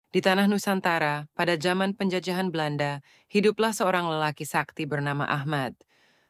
Di tanah Nusantara, pada zaman penjajahan Belanda, hiduplah seorang lelaki sakti bernama Ahmad.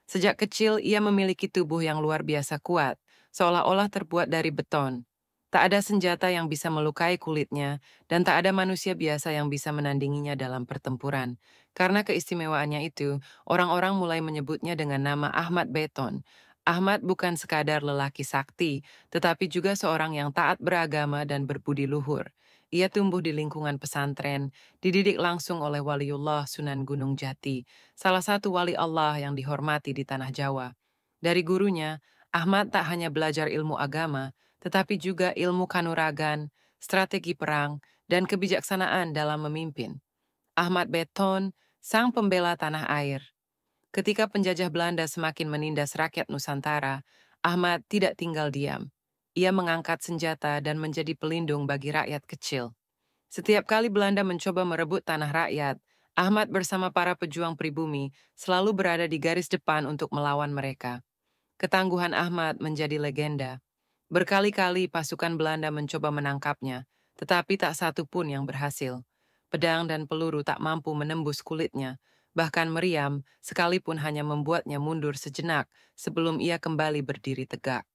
Sejak kecil, ia memiliki tubuh yang luar biasa kuat, seolah-olah terbuat dari beton. Tak ada senjata yang bisa melukai kulitnya, dan tak ada manusia biasa yang bisa menandinginya dalam pertempuran. Karena keistimewaannya itu, orang-orang mulai menyebutnya dengan nama Ahmad Beton. Ahmad bukan sekadar lelaki sakti, tetapi juga seorang yang taat beragama dan berbudi luhur. Ia tumbuh di lingkungan pesantren, dididik langsung oleh Waliullah Sunan Gunung Jati, salah satu wali Allah yang dihormati di tanah Jawa. Dari gurunya, Ahmad tak hanya belajar ilmu agama, tetapi juga ilmu kanuragan, strategi perang, dan kebijaksanaan dalam memimpin. Ahmad Beton, sang pembela tanah air. Ketika penjajah Belanda semakin menindas rakyat Nusantara, Ahmad tidak tinggal diam. Ia mengangkat senjata dan menjadi pelindung bagi rakyat kecil. Setiap kali Belanda mencoba merebut tanah rakyat, Ahmad bersama para pejuang pribumi selalu berada di garis depan untuk melawan mereka. Ketangguhan Ahmad menjadi legenda. Berkali-kali pasukan Belanda mencoba menangkapnya, tetapi tak satu pun yang berhasil. Pedang dan peluru tak mampu menembus kulitnya, bahkan meriam sekalipun hanya membuatnya mundur sejenak sebelum ia kembali berdiri tegak.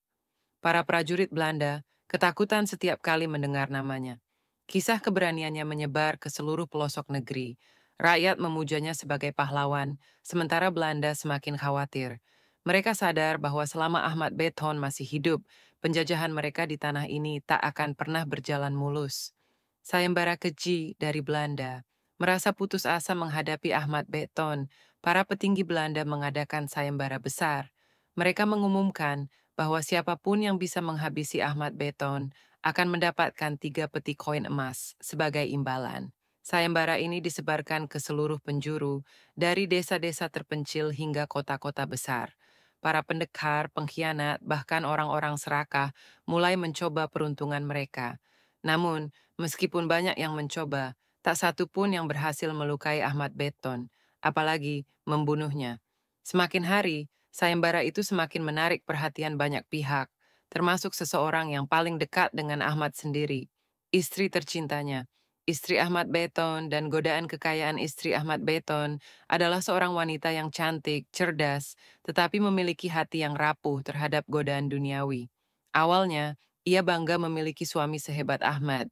Para prajurit Belanda ketakutan setiap kali mendengar namanya. Kisah keberaniannya menyebar ke seluruh pelosok negeri. Rakyat memujanya sebagai pahlawan, sementara Belanda semakin khawatir. Mereka sadar bahwa selama Ahmad Beton masih hidup, penjajahan mereka di tanah ini tak akan pernah berjalan mulus. Sayembara keji dari Belanda merasa putus asa menghadapi Ahmad Beton. Para petinggi Belanda mengadakan sayembara besar. Mereka mengumumkan bahwa siapapun yang bisa menghabisi Ahmad Beton akan mendapatkan 3 peti koin emas sebagai imbalan. Sayembara ini disebarkan ke seluruh penjuru, dari desa-desa terpencil hingga kota-kota besar. Para pendekar, pengkhianat, bahkan orang-orang serakah mulai mencoba peruntungan mereka. Namun, meskipun banyak yang mencoba, tak satu pun yang berhasil melukai Ahmad Beton, apalagi membunuhnya. Semakin hari, sayembara itu semakin menarik perhatian banyak pihak, termasuk seseorang yang paling dekat dengan Ahmad sendiri, istri tercintanya. Istri Ahmad Beton dan godaan kekayaan istri Ahmad Beton adalah seorang wanita yang cantik, cerdas, tetapi memiliki hati yang rapuh terhadap godaan duniawi. Awalnya, ia bangga memiliki suami sehebat Ahmad.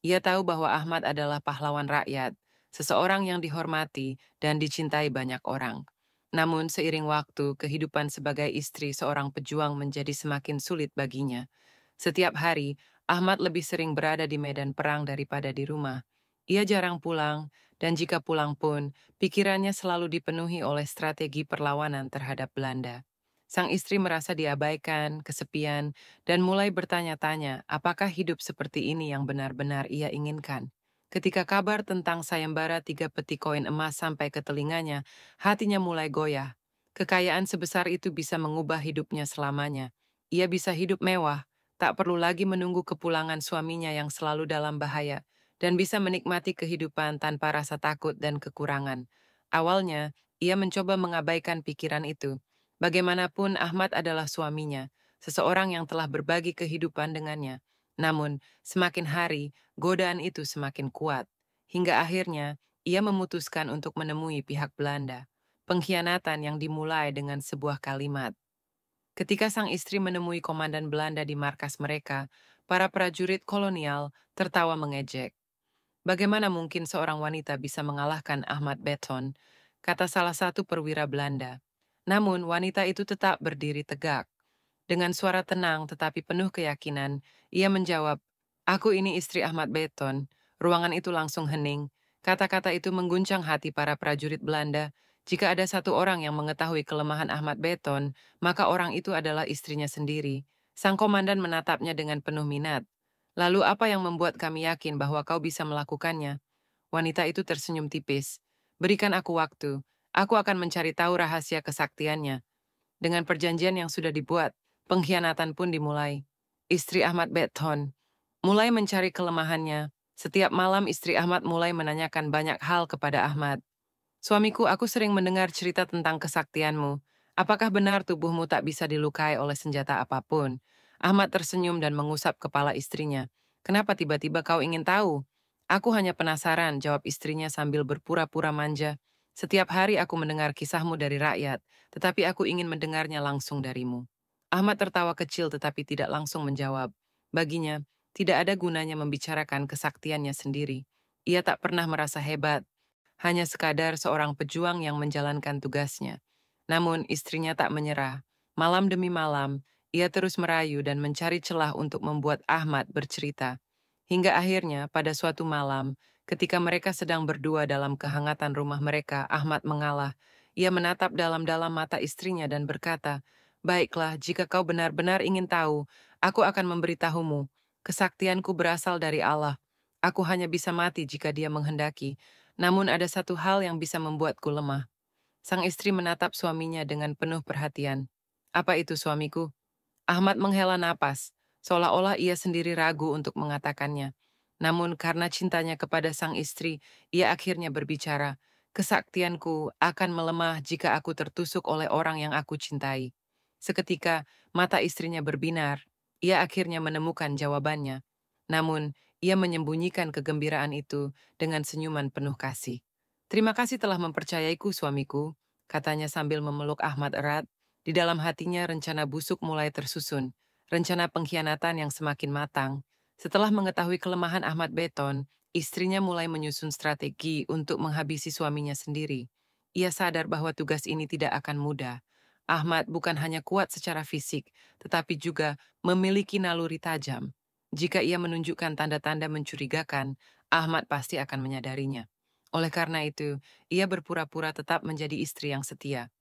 Ia tahu bahwa Ahmad adalah pahlawan rakyat, seseorang yang dihormati dan dicintai banyak orang. Namun seiring waktu, kehidupan sebagai istri seorang pejuang menjadi semakin sulit baginya. Setiap hari, Ahmad lebih sering berada di medan perang daripada di rumah. Ia jarang pulang, dan jika pulang pun, pikirannya selalu dipenuhi oleh strategi perlawanan terhadap Belanda. Sang istri merasa diabaikan, kesepian, dan mulai bertanya-tanya apakah hidup seperti ini yang benar-benar ia inginkan. Ketika kabar tentang sayembara 3 peti koin emas sampai ke telinganya, hatinya mulai goyah. Kekayaan sebesar itu bisa mengubah hidupnya selamanya. Ia bisa hidup mewah, tak perlu lagi menunggu kepulangan suaminya yang selalu dalam bahaya, dan bisa menikmati kehidupan tanpa rasa takut dan kekurangan. Awalnya, ia mencoba mengabaikan pikiran itu. Bagaimanapun Ahmad adalah suaminya, seseorang yang telah berbagi kehidupan dengannya. Namun, semakin hari, godaan itu semakin kuat. Hingga akhirnya, ia memutuskan untuk menemui pihak Belanda. Pengkhianatan yang dimulai dengan sebuah kalimat. Ketika sang istri menemui komandan Belanda di markas mereka, para prajurit kolonial tertawa mengejek. Bagaimana mungkin seorang wanita bisa mengalahkan Ahmad Beton, kata salah satu perwira Belanda. Namun wanita itu tetap berdiri tegak. Dengan suara tenang tetapi penuh keyakinan, ia menjawab, "Aku ini istri Ahmad Beton." Ruangan itu langsung hening. Kata-kata itu mengguncang hati para prajurit Belanda. Jika ada satu orang yang mengetahui kelemahan Ahmad Beton, maka orang itu adalah istrinya sendiri. Sang komandan menatapnya dengan penuh minat. Lalu apa yang membuat kami yakin bahwa kau bisa melakukannya? Wanita itu tersenyum tipis. Berikan aku waktu. Aku akan mencari tahu rahasia kesaktiannya. Dengan perjanjian yang sudah dibuat, pengkhianatan pun dimulai. Istri Ahmad Beton mulai mencari kelemahannya. Setiap malam istri Ahmad mulai menanyakan banyak hal kepada Ahmad. Suamiku, aku sering mendengar cerita tentang kesaktianmu. Apakah benar tubuhmu tak bisa dilukai oleh senjata apapun? Ahmad tersenyum dan mengusap kepala istrinya. Kenapa tiba-tiba kau ingin tahu? Aku hanya penasaran, jawab istrinya sambil berpura-pura manja. Setiap hari aku mendengar kisahmu dari rakyat, tetapi aku ingin mendengarnya langsung darimu. Ahmad tertawa kecil tetapi tidak langsung menjawab. Baginya, tidak ada gunanya membicarakan kesaktiannya sendiri. Ia tak pernah merasa hebat, hanya sekadar seorang pejuang yang menjalankan tugasnya. Namun istrinya tak menyerah. Malam demi malam, ia terus merayu dan mencari celah untuk membuat Ahmad bercerita. Hingga akhirnya pada suatu malam, ketika mereka sedang berdua dalam kehangatan rumah mereka, Ahmad mengalah. Ia menatap dalam-dalam mata istrinya dan berkata, "Baiklah, jika kau benar-benar ingin tahu, aku akan memberitahumu. Kesaktianku berasal dari Allah. Aku hanya bisa mati jika Dia menghendaki. Namun ada satu hal yang bisa membuatku lemah." Sang istri menatap suaminya dengan penuh perhatian. "Apa itu, suamiku?" Ahmad menghela napas, seolah-olah ia sendiri ragu untuk mengatakannya. Namun karena cintanya kepada sang istri, ia akhirnya berbicara, "Kesaktianku akan melemah jika aku tertusuk oleh orang yang aku cintai." Seketika, mata istrinya berbinar. Ia akhirnya menemukan jawabannya. Namun, ia menyembunyikan kegembiraan itu dengan senyuman penuh kasih. "Terima kasih telah mempercayaiku, suamiku," katanya sambil memeluk Ahmad erat. Di dalam hatinya rencana busuk mulai tersusun, rencana pengkhianatan yang semakin matang. Setelah mengetahui kelemahan Ahmad Beton, istrinya mulai menyusun strategi untuk menghabisi suaminya sendiri. Ia sadar bahwa tugas ini tidak akan mudah. Ahmad bukan hanya kuat secara fisik, tetapi juga memiliki naluri tajam. Jika ia menunjukkan tanda-tanda mencurigakan, Ahmad pasti akan menyadarinya. Oleh karena itu, ia berpura-pura tetap menjadi istri yang setia.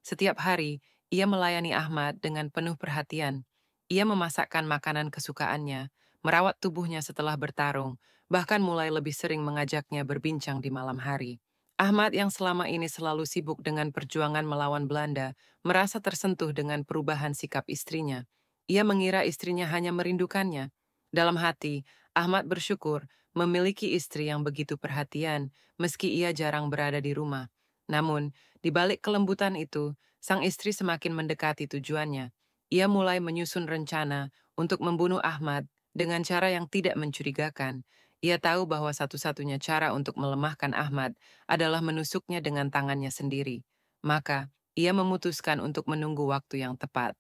Setiap hari, ia melayani Ahmad dengan penuh perhatian. Ia memasakkan makanan kesukaannya, merawat tubuhnya setelah bertarung, bahkan mulai lebih sering mengajaknya berbincang di malam hari. Ahmad yang selama ini selalu sibuk dengan perjuangan melawan Belanda, merasa tersentuh dengan perubahan sikap istrinya. Ia mengira istrinya hanya merindukannya. Dalam hati, Ahmad bersyukur memiliki istri yang begitu perhatian, meski ia jarang berada di rumah. Namun, di balik kelembutan itu, sang istri semakin mendekati tujuannya. Ia mulai menyusun rencana untuk membunuh Ahmad dengan cara yang tidak mencurigakan. Ia tahu bahwa satu-satunya cara untuk melemahkan Ahmad adalah menusuknya dengan tangannya sendiri. Maka, ia memutuskan untuk menunggu waktu yang tepat.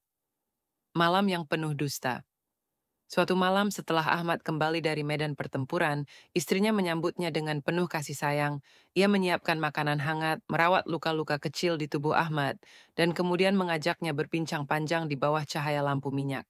Malam yang penuh dusta. Suatu malam setelah Ahmad kembali dari medan pertempuran, istrinya menyambutnya dengan penuh kasih sayang. Ia menyiapkan makanan hangat, merawat luka-luka kecil di tubuh Ahmad, dan kemudian mengajaknya berbincang panjang di bawah cahaya lampu minyak.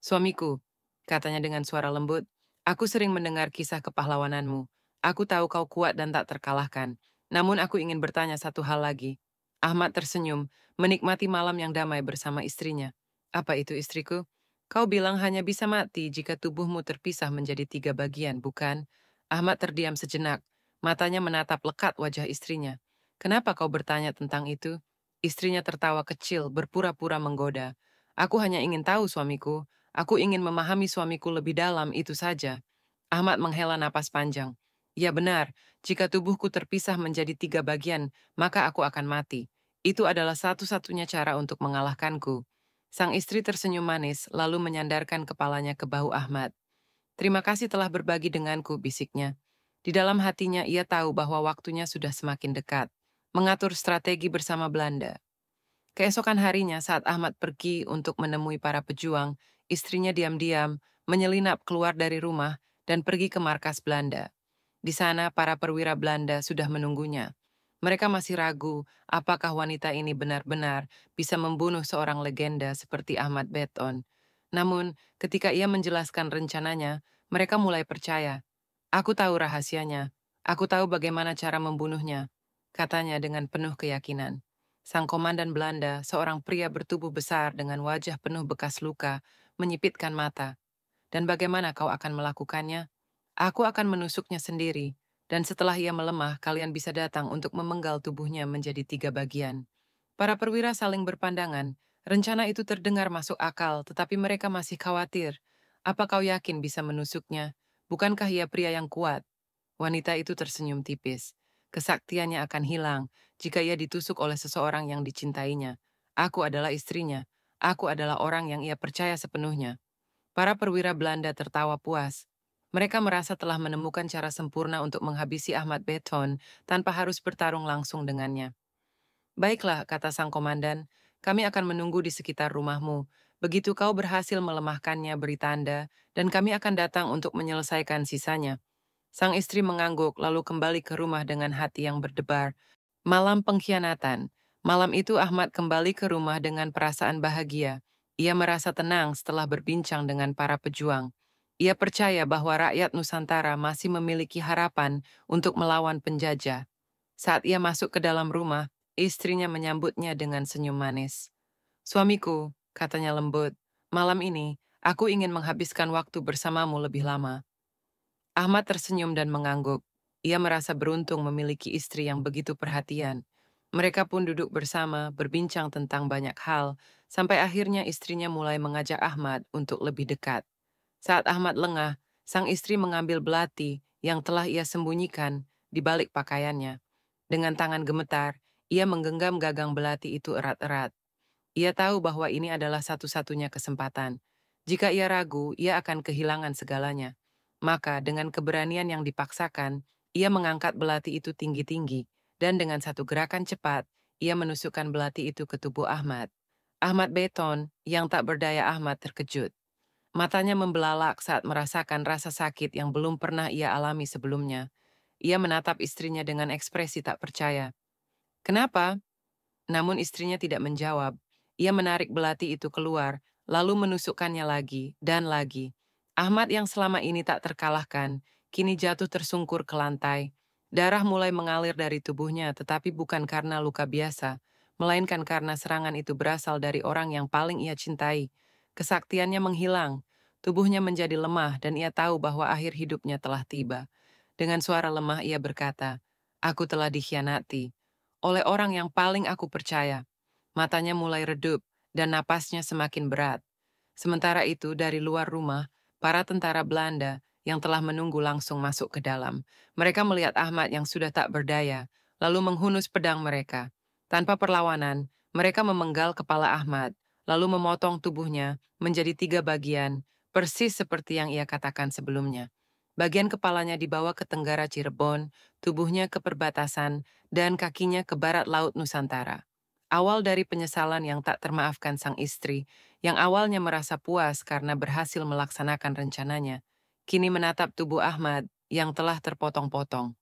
"Suamiku," katanya dengan suara lembut, "aku sering mendengar kisah kepahlawananmu. Aku tahu kau kuat dan tak terkalahkan. Namun aku ingin bertanya satu hal lagi." Ahmad tersenyum, menikmati malam yang damai bersama istrinya. "Apa itu, istriku?" "Kau bilang hanya bisa mati jika tubuhmu terpisah menjadi 3 bagian, bukan?" Ahmad terdiam sejenak, matanya menatap lekat wajah istrinya. "Kenapa kau bertanya tentang itu?" Istrinya tertawa kecil, berpura-pura menggoda. "Aku hanya ingin tahu, suamiku. Aku ingin memahami suamiku lebih dalam, itu saja." Ahmad menghela napas panjang. "Ya benar, jika tubuhku terpisah menjadi 3 bagian, maka aku akan mati. Itu adalah satu-satunya cara untuk mengalahkanku." Sang istri tersenyum manis, lalu menyandarkan kepalanya ke bahu Ahmad. "Terima kasih telah berbagi denganku," bisiknya. Di dalam hatinya ia tahu bahwa waktunya sudah semakin dekat. Mengatur strategi bersama Belanda. Keesokan harinya saat Ahmad pergi untuk menemui para pejuang, istrinya diam-diam menyelinap keluar dari rumah dan pergi ke markas Belanda. Di sana para perwira Belanda sudah menunggunya. Mereka masih ragu apakah wanita ini benar-benar bisa membunuh seorang legenda seperti Ahmad Beton. Namun, ketika ia menjelaskan rencananya, mereka mulai percaya. "Aku tahu rahasianya. Aku tahu bagaimana cara membunuhnya," katanya dengan penuh keyakinan. Sang komandan Belanda, seorang pria bertubuh besar dengan wajah penuh bekas luka, menyipitkan mata. "Dan bagaimana kau akan melakukannya?" "Aku akan menusuknya sendiri, dan setelah ia melemah, kalian bisa datang untuk memenggal tubuhnya menjadi 3 bagian." Para perwira saling berpandangan. Rencana itu terdengar masuk akal, tetapi mereka masih khawatir. "Apa kau yakin bisa menusuknya? Bukankah ia pria yang kuat?" Wanita itu tersenyum tipis. "Kesaktiannya akan hilang jika ia ditusuk oleh seseorang yang dicintainya. Aku adalah istrinya. Aku adalah orang yang ia percaya sepenuhnya." Para perwira Belanda tertawa puas. Mereka merasa telah menemukan cara sempurna untuk menghabisi Ahmad Beton tanpa harus bertarung langsung dengannya. Baiklah, kata sang komandan, kami akan menunggu di sekitar rumahmu. Begitu kau berhasil melemahkannya, beri tanda, dan kami akan datang untuk menyelesaikan sisanya. Sang istri mengangguk lalu kembali ke rumah dengan hati yang berdebar. Malam pengkhianatan. Malam itu Ahmad kembali ke rumah dengan perasaan bahagia. Ia merasa tenang setelah berbincang dengan para pejuang. Ia percaya bahwa rakyat Nusantara masih memiliki harapan untuk melawan penjajah. Saat ia masuk ke dalam rumah, istrinya menyambutnya dengan senyum manis. Suamiku, katanya lembut, malam ini aku ingin menghabiskan waktu bersamamu lebih lama. Ahmad tersenyum dan mengangguk. Ia merasa beruntung memiliki istri yang begitu perhatian. Mereka pun duduk bersama, berbincang tentang banyak hal, sampai akhirnya istrinya mulai mengajak Ahmad untuk lebih dekat. Saat Ahmad lengah, sang istri mengambil belati yang telah ia sembunyikan di balik pakaiannya. Dengan tangan gemetar, ia menggenggam gagang belati itu erat-erat. Ia tahu bahwa ini adalah satu-satunya kesempatan. Jika ia ragu, ia akan kehilangan segalanya. Maka dengan keberanian yang dipaksakan, ia mengangkat belati itu tinggi-tinggi, dan dengan satu gerakan cepat, ia menusukkan belati itu ke tubuh Ahmad. Ahmad Beton, yang tak berdaya Ahmad terkejut. Matanya membelalak saat merasakan rasa sakit yang belum pernah ia alami sebelumnya. Ia menatap istrinya dengan ekspresi tak percaya. Kenapa? Namun istrinya tidak menjawab. Ia menarik belati itu keluar, lalu menusukkannya lagi dan lagi. Ahmad yang selama ini tak terkalahkan, kini jatuh tersungkur ke lantai. Darah mulai mengalir dari tubuhnya, tetapi bukan karena luka biasa, melainkan karena serangan itu berasal dari orang yang paling ia cintai. Kesaktiannya menghilang, tubuhnya menjadi lemah dan ia tahu bahwa akhir hidupnya telah tiba. Dengan suara lemah ia berkata, "Aku telah dikhianati oleh orang yang paling aku percaya." Matanya mulai redup dan napasnya semakin berat. Sementara itu, dari luar rumah, para tentara Belanda yang telah menunggu langsung masuk ke dalam. Mereka melihat Ahmad yang sudah tak berdaya, lalu menghunus pedang mereka. Tanpa perlawanan, mereka memenggal kepala Ahmad, lalu memotong tubuhnya menjadi 3 bagian, persis seperti yang ia katakan sebelumnya. Bagian kepalanya dibawa ke Tenggara Cirebon, tubuhnya ke perbatasan, dan kakinya ke barat laut Nusantara. Awal dari penyesalan yang tak termaafkan sang istri, yang awalnya merasa puas karena berhasil melaksanakan rencananya, kini menatap tubuh Ahmad yang telah terpotong-potong.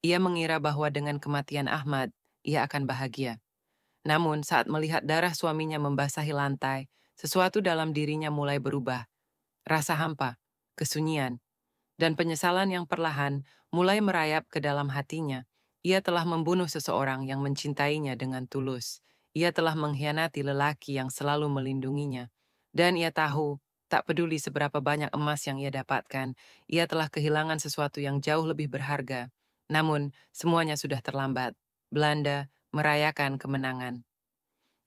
Ia mengira bahwa dengan kematian Ahmad, ia akan bahagia. Namun saat melihat darah suaminya membasahi lantai, sesuatu dalam dirinya mulai berubah. Rasa hampa, kesunyian, dan penyesalan yang perlahan mulai merayap ke dalam hatinya. Ia telah membunuh seseorang yang mencintainya dengan tulus. Ia telah mengkhianati lelaki yang selalu melindunginya. Dan ia tahu, tak peduli seberapa banyak emas yang ia dapatkan, ia telah kehilangan sesuatu yang jauh lebih berharga. Namun, semuanya sudah terlambat. Belanda merayakan kemenangan.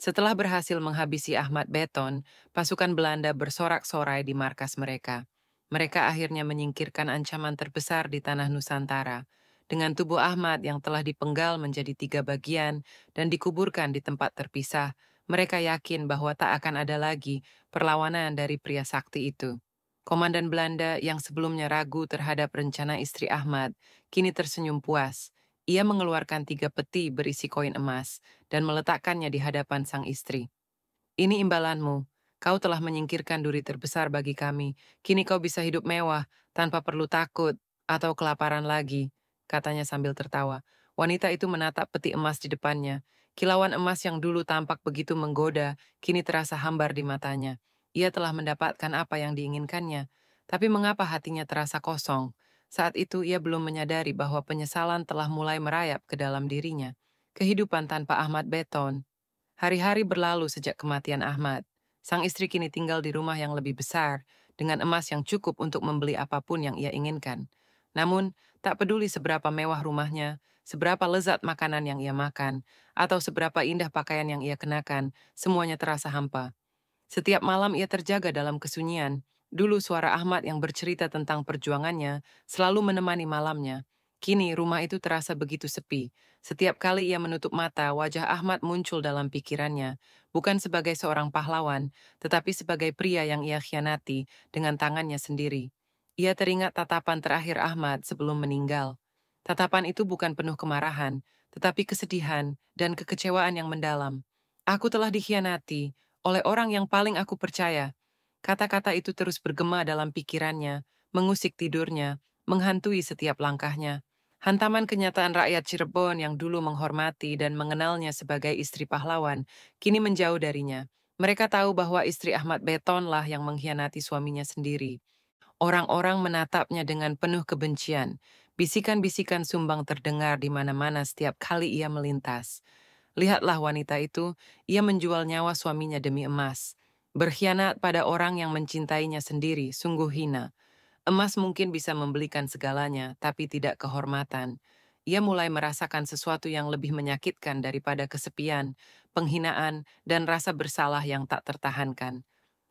Setelah berhasil menghabisi Ahmad Beton, pasukan Belanda bersorak-sorai di markas mereka. Mereka akhirnya menyingkirkan ancaman terbesar di tanah Nusantara. Dengan tubuh Ahmad yang telah dipenggal menjadi 3 bagian dan dikuburkan di tempat terpisah, mereka yakin bahwa tak akan ada lagi perlawanan dari pria sakti itu. Komandan Belanda yang sebelumnya ragu terhadap rencana istri Ahmad, kini tersenyum puas. Ia mengeluarkan 3 peti berisi koin emas dan meletakkannya di hadapan sang istri. "Ini imbalanmu. Kau telah menyingkirkan duri terbesar bagi kami. Kini kau bisa hidup mewah, tanpa perlu takut atau kelaparan lagi," katanya sambil tertawa. Wanita itu menatap peti emas di depannya. Kilauan emas yang dulu tampak begitu menggoda, kini terasa hambar di matanya. Ia telah mendapatkan apa yang diinginkannya, tapi mengapa hatinya terasa kosong? Saat itu ia belum menyadari bahwa penyesalan telah mulai merayap ke dalam dirinya. Kehidupan tanpa Ahmad Beton. Hari-hari berlalu sejak kematian Ahmad. Sang istri kini tinggal di rumah yang lebih besar, dengan emas yang cukup untuk membeli apapun yang ia inginkan. Namun, tak peduli seberapa mewah rumahnya, seberapa lezat makanan yang ia makan, atau seberapa indah pakaian yang ia kenakan, semuanya terasa hampa. Setiap malam ia terjaga dalam kesunyian. Dulu suara Ahmad yang bercerita tentang perjuangannya selalu menemani malamnya. Kini rumah itu terasa begitu sepi. Setiap kali ia menutup mata, wajah Ahmad muncul dalam pikirannya. Bukan sebagai seorang pahlawan, tetapi sebagai pria yang ia khianati dengan tangannya sendiri. Ia teringat tatapan terakhir Ahmad sebelum meninggal. Tatapan itu bukan penuh kemarahan, tetapi kesedihan dan kekecewaan yang mendalam. Aku telah dikhianati oleh orang yang paling aku percaya. Kata-kata itu terus bergema dalam pikirannya, mengusik tidurnya, menghantui setiap langkahnya. Hantaman kenyataan rakyat Cirebon yang dulu menghormati dan mengenalnya sebagai istri pahlawan, kini menjauh darinya. Mereka tahu bahwa istri Ahmad Betonlah yang mengkhianati suaminya sendiri. Orang-orang menatapnya dengan penuh kebencian. Bisikan-bisikan sumbang terdengar di mana-mana setiap kali ia melintas. Lihatlah wanita itu, ia menjual nyawa suaminya demi emas. Berkhianat pada orang yang mencintainya sendiri, sungguh hina. Emas mungkin bisa membelikan segalanya, tapi tidak kehormatan. Ia mulai merasakan sesuatu yang lebih menyakitkan daripada kesepian, penghinaan, dan rasa bersalah yang tak tertahankan.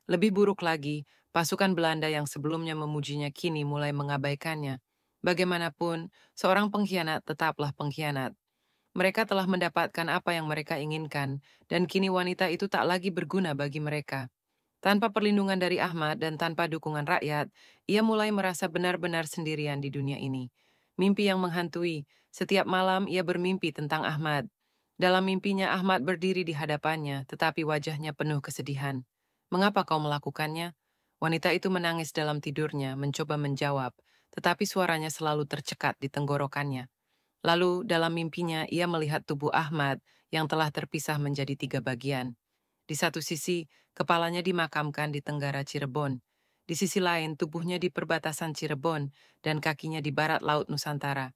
Lebih buruk lagi, pasukan Belanda yang sebelumnya memujinya kini mulai mengabaikannya. Bagaimanapun, seorang pengkhianat tetaplah pengkhianat. Mereka telah mendapatkan apa yang mereka inginkan, dan kini wanita itu tak lagi berguna bagi mereka. Tanpa perlindungan dari Ahmad dan tanpa dukungan rakyat, ia mulai merasa benar-benar sendirian di dunia ini. Mimpi yang menghantui, setiap malam ia bermimpi tentang Ahmad. Dalam mimpinya Ahmad berdiri di hadapannya, tetapi wajahnya penuh kesedihan. "Mengapa kau melakukannya?" Wanita itu menangis dalam tidurnya, mencoba menjawab, tetapi suaranya selalu tercekat di tenggorokannya. Lalu, dalam mimpinya, ia melihat tubuh Ahmad yang telah terpisah menjadi 3 bagian. Di satu sisi, kepalanya dimakamkan di tenggara Cirebon. Di sisi lain, tubuhnya di perbatasan Cirebon dan kakinya di barat laut Nusantara.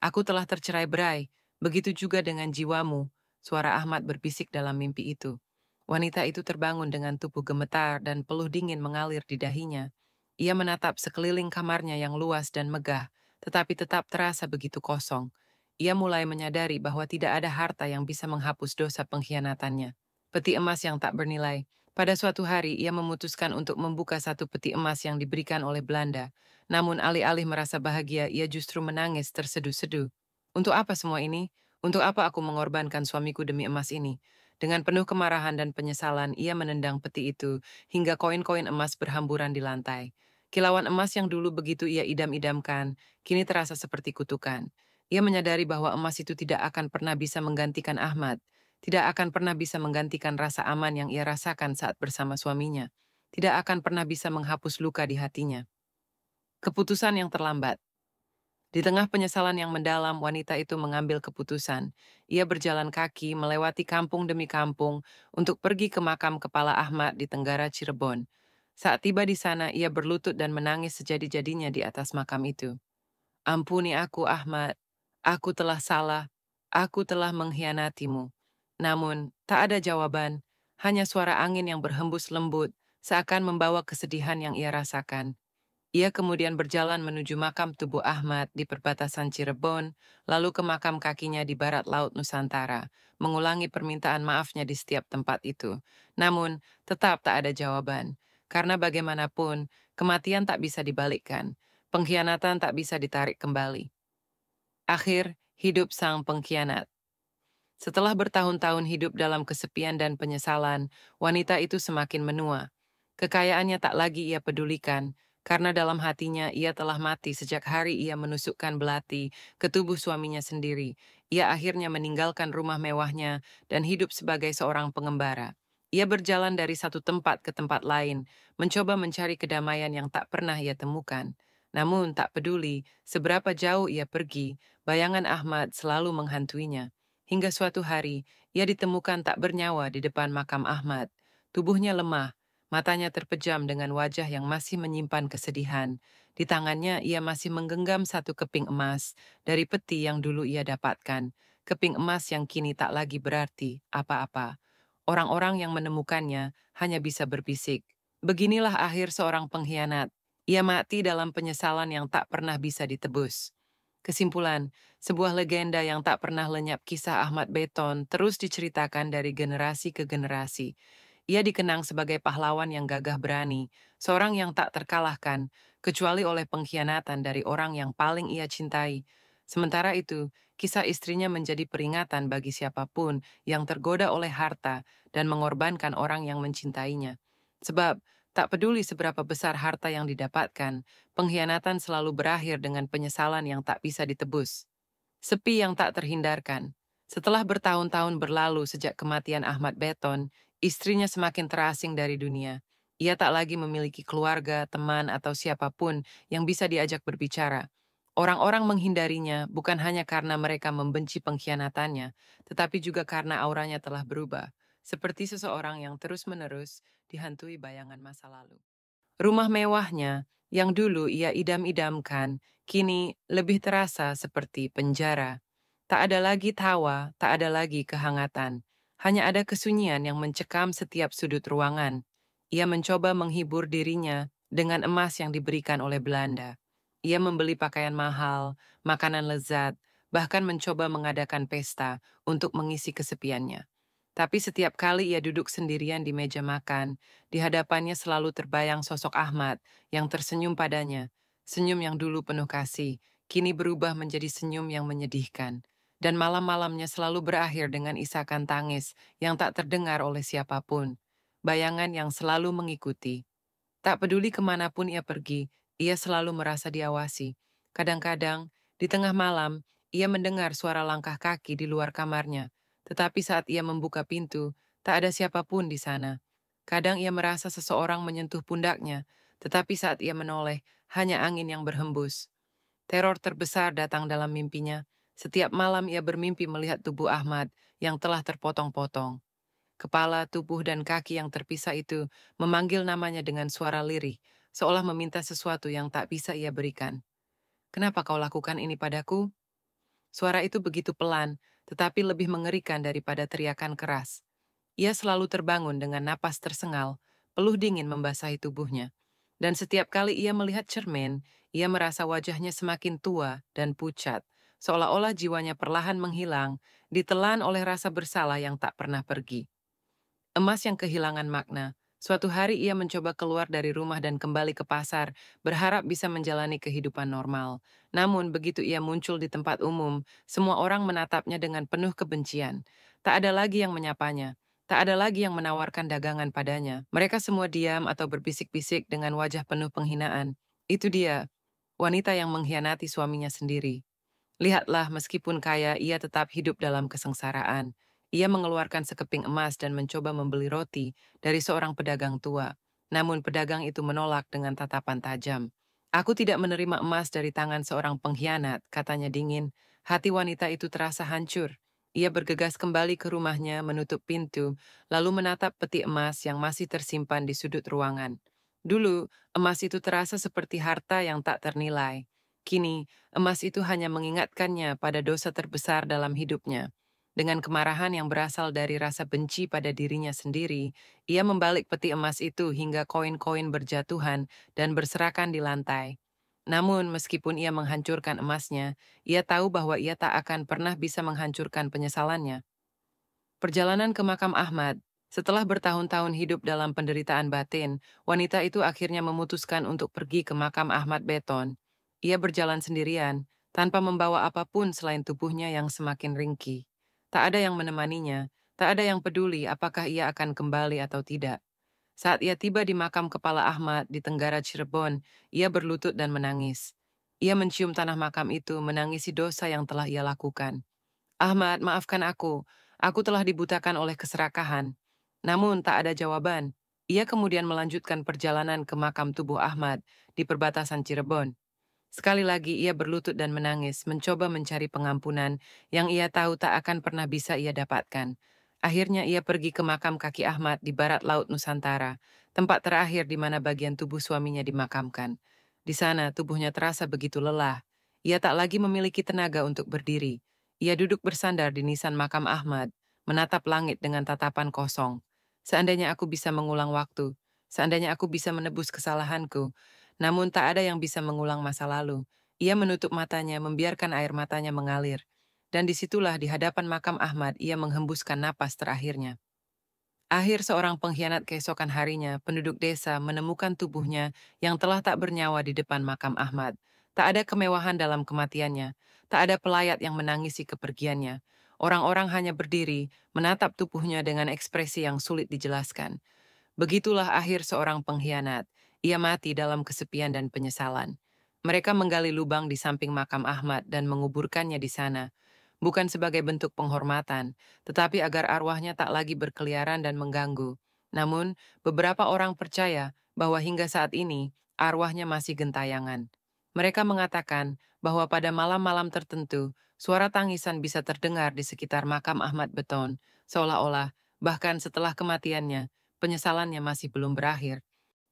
"Aku telah tercerai-berai, begitu juga dengan jiwamu," suara Ahmad berbisik dalam mimpi itu. Wanita itu terbangun dengan tubuh gemetar dan peluh dingin mengalir di dahinya. Ia menatap sekeliling kamarnya yang luas dan megah, tetapi tetap terasa begitu kosong. Ia mulai menyadari bahwa tidak ada harta yang bisa menghapus dosa pengkhianatannya. Peti emas yang tak bernilai. Pada suatu hari, ia memutuskan untuk membuka satu peti emas yang diberikan oleh Belanda. Namun alih-alih merasa bahagia, ia justru menangis terseduh-seduh. "Untuk apa semua ini? Untuk apa aku mengorbankan suamiku demi emas ini?" Dengan penuh kemarahan dan penyesalan, ia menendang peti itu hingga koin-koin emas berhamburan di lantai. Kilauan emas yang dulu begitu ia idam-idamkan, kini terasa seperti kutukan. Ia menyadari bahwa emas itu tidak akan pernah bisa menggantikan Ahmad, tidak akan pernah bisa menggantikan rasa aman yang ia rasakan saat bersama suaminya, tidak akan pernah bisa menghapus luka di hatinya. Keputusan yang terlambat. Di tengah penyesalan yang mendalam, wanita itu mengambil keputusan. Ia berjalan kaki melewati kampung demi kampung untuk pergi ke makam kepala Ahmad di Tenggara Cirebon. Saat tiba di sana, ia berlutut dan menangis sejadi-jadinya di atas makam itu. "Ampuni aku, Ahmad. Aku telah salah. Aku telah mengkhianatimu." Namun, tak ada jawaban, hanya suara angin yang berhembus lembut, seakan membawa kesedihan yang ia rasakan. Ia kemudian berjalan menuju makam tubuh Ahmad di perbatasan Cirebon, lalu ke makam kakinya di barat laut Nusantara, mengulangi permintaan maafnya di setiap tempat itu. Namun, tetap tak ada jawaban, karena bagaimanapun, kematian tak bisa dibalikkan, pengkhianatan tak bisa ditarik kembali. Akhir hidup sang pengkhianat. Setelah bertahun-tahun hidup dalam kesepian dan penyesalan, wanita itu semakin menua. Kekayaannya tak lagi ia pedulikan, karena dalam hatinya ia telah mati sejak hari ia menusukkan belati ke tubuh suaminya sendiri. Ia akhirnya meninggalkan rumah mewahnya dan hidup sebagai seorang pengembara. Ia berjalan dari satu tempat ke tempat lain, mencoba mencari kedamaian yang tak pernah ia temukan. Namun tak peduli seberapa jauh ia pergi, bayangan Ahmad selalu menghantuinya. Hingga suatu hari, ia ditemukan tak bernyawa di depan makam Ahmad. Tubuhnya lemah, matanya terpejam dengan wajah yang masih menyimpan kesedihan. Di tangannya ia masih menggenggam satu keping emas dari peti yang dulu ia dapatkan. Keping emas yang kini tak lagi berarti apa-apa. Orang-orang yang menemukannya hanya bisa berbisik. Beginilah akhir seorang pengkhianat. Ia mati dalam penyesalan yang tak pernah bisa ditebus. Kesimpulan, sebuah legenda yang tak pernah lenyap kisah Ahmad Beton terus diceritakan dari generasi ke generasi. Ia dikenang sebagai pahlawan yang gagah berani, seorang yang tak terkalahkan, kecuali oleh pengkhianatan dari orang yang paling ia cintai. Sementara itu, kisah istrinya menjadi peringatan bagi siapapun yang tergoda oleh harta dan mengorbankan orang yang mencintainya. Sebab, Tak peduli seberapa besar harta yang didapatkan, pengkhianatan selalu berakhir dengan penyesalan yang tak bisa ditebus. Sepi yang tak terhindarkan. Setelah bertahun-tahun berlalu sejak kematian Ahmad Beton, istrinya semakin terasing dari dunia. Ia tak lagi memiliki keluarga, teman, atau siapapun yang bisa diajak berbicara. Orang-orang menghindarinya bukan hanya karena mereka membenci pengkhianatannya, tetapi juga karena auranya telah berubah, seperti seseorang yang terus-menerus dihantui bayangan masa lalu. Rumah mewahnya, yang dulu ia idam-idamkan, kini lebih terasa seperti penjara. Tak ada lagi tawa, tak ada lagi kehangatan. Hanya ada kesunyian yang mencekam setiap sudut ruangan. Ia mencoba menghibur dirinya dengan emas yang diberikan oleh Belanda. Ia membeli pakaian mahal, makanan lezat, bahkan mencoba mengadakan pesta untuk mengisi kesepiannya. Tapi setiap kali ia duduk sendirian di meja makan, di hadapannya selalu terbayang sosok Ahmad yang tersenyum padanya. Senyum yang dulu penuh kasih, kini berubah menjadi senyum yang menyedihkan. Dan malam-malamnya selalu berakhir dengan isakan tangis yang tak terdengar oleh siapapun. Bayangan yang selalu mengikuti. Tak peduli kemanapun ia pergi, ia selalu merasa diawasi. Kadang-kadang, di tengah malam, ia mendengar suara langkah kaki di luar kamarnya. Tetapi saat ia membuka pintu, tak ada siapapun di sana. Kadang ia merasa seseorang menyentuh pundaknya, tetapi saat ia menoleh, hanya angin yang berhembus. Teror terbesar datang dalam mimpinya. Setiap malam ia bermimpi melihat tubuh Ahmad yang telah terpotong-potong. Kepala, tubuh, dan kaki yang terpisah itu memanggil namanya dengan suara lirih, seolah meminta sesuatu yang tak bisa ia berikan. "Kenapa kau lakukan ini padaku?" Suara itu begitu pelan, tetapi lebih mengerikan daripada teriakan keras. Ia selalu terbangun dengan napas tersengal, peluh dingin membasahi tubuhnya. Dan setiap kali ia melihat cermin, ia merasa wajahnya semakin tua dan pucat, seolah-olah jiwanya perlahan menghilang, ditelan oleh rasa bersalah yang tak pernah pergi. Emas yang kehilangan makna. Suatu hari ia mencoba keluar dari rumah dan kembali ke pasar, berharap bisa menjalani kehidupan normal. Namun, begitu ia muncul di tempat umum, semua orang menatapnya dengan penuh kebencian. Tak ada lagi yang menyapanya. Tak ada lagi yang menawarkan dagangan padanya. Mereka semua diam atau berbisik-bisik dengan wajah penuh penghinaan. Itu dia, wanita yang mengkhianati suaminya sendiri. Lihatlah, meskipun kaya, ia tetap hidup dalam kesengsaraan. Ia mengeluarkan sekeping emas dan mencoba membeli roti dari seorang pedagang tua. Namun pedagang itu menolak dengan tatapan tajam. "Aku tidak menerima emas dari tangan seorang pengkhianat," katanya dingin. Hati wanita itu terasa hancur. Ia bergegas kembali ke rumahnya, menutup pintu, lalu menatap peti emas yang masih tersimpan di sudut ruangan. Dulu, emas itu terasa seperti harta yang tak ternilai. Kini, emas itu hanya mengingatkannya pada dosa terbesar dalam hidupnya. Dengan kemarahan yang berasal dari rasa benci pada dirinya sendiri, ia membalik peti emas itu hingga koin-koin berjatuhan dan berserakan di lantai. Namun, meskipun ia menghancurkan emasnya, ia tahu bahwa ia tak akan pernah bisa menghancurkan penyesalannya. Perjalanan ke makam Ahmad. Setelah bertahun-tahun hidup dalam penderitaan batin, wanita itu akhirnya memutuskan untuk pergi ke makam Ahmad Beton. Ia berjalan sendirian, tanpa membawa apapun selain tubuhnya yang semakin ringkih. Tak ada yang menemaninya, tak ada yang peduli apakah ia akan kembali atau tidak. Saat ia tiba di makam kepala Ahmad di Tenggara Cirebon, ia berlutut dan menangis. Ia mencium tanah makam itu, menangisi dosa yang telah ia lakukan. "Ahmad, maafkan aku. Aku telah dibutakan oleh keserakahan." Namun tak ada jawaban. Ia kemudian melanjutkan perjalanan ke makam tubuh Ahmad di perbatasan Cirebon. Sekali lagi ia berlutut dan menangis, mencoba mencari pengampunan yang ia tahu tak akan pernah bisa ia dapatkan. Akhirnya ia pergi ke makam kaki Ahmad di barat laut Nusantara, tempat terakhir di mana bagian tubuh suaminya dimakamkan. Di sana tubuhnya terasa begitu lelah. Ia tak lagi memiliki tenaga untuk berdiri. Ia duduk bersandar di nisan makam Ahmad, menatap langit dengan tatapan kosong. "Seandainya aku bisa mengulang waktu, seandainya aku bisa menebus kesalahanku, namun tak ada yang bisa mengulang masa lalu." Ia menutup matanya, membiarkan air matanya mengalir. Dan disitulah di hadapan makam Ahmad, ia menghembuskan napas terakhirnya. Akhir seorang pengkhianat keesokan harinya, penduduk desa menemukan tubuhnya yang telah tak bernyawa di depan makam Ahmad. Tak ada kemewahan dalam kematiannya, tak ada pelayat yang menangisi kepergiannya. Orang-orang hanya berdiri, menatap tubuhnya dengan ekspresi yang sulit dijelaskan. Begitulah akhir seorang pengkhianat. Ia mati dalam kesepian dan penyesalan. Mereka menggali lubang di samping makam Ahmad dan menguburkannya di sana, bukan sebagai bentuk penghormatan, tetapi agar arwahnya tak lagi berkeliaran dan mengganggu. Namun, beberapa orang percaya bahwa hingga saat ini, arwahnya masih gentayangan. Mereka mengatakan bahwa pada malam-malam tertentu, suara tangisan bisa terdengar di sekitar makam Ahmad Beton, seolah-olah bahkan setelah kematiannya, penyesalannya masih belum berakhir.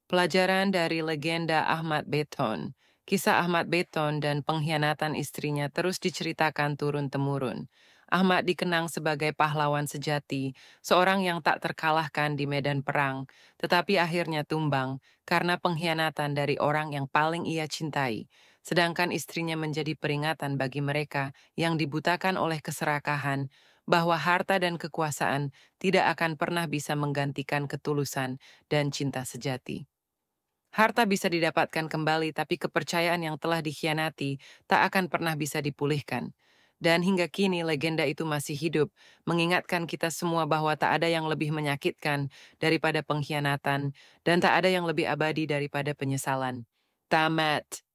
Pelajaran dari legenda Ahmad Beton. Kisah Ahmad Beton dan pengkhianatan istrinya terus diceritakan turun-temurun. Ahmad dikenang sebagai pahlawan sejati, seorang yang tak terkalahkan di medan perang, tetapi akhirnya tumbang karena pengkhianatan dari orang yang paling ia cintai. Sedangkan istrinya menjadi peringatan bagi mereka yang dibutakan oleh keserakahan, bahwa harta dan kekuasaan tidak akan pernah bisa menggantikan ketulusan dan cinta sejati. Harta bisa didapatkan kembali, tapi kepercayaan yang telah dikhianati tak akan pernah bisa dipulihkan. Dan hingga kini legenda itu masih hidup, mengingatkan kita semua bahwa tak ada yang lebih menyakitkan daripada pengkhianatan, dan tak ada yang lebih abadi daripada penyesalan. Tamat.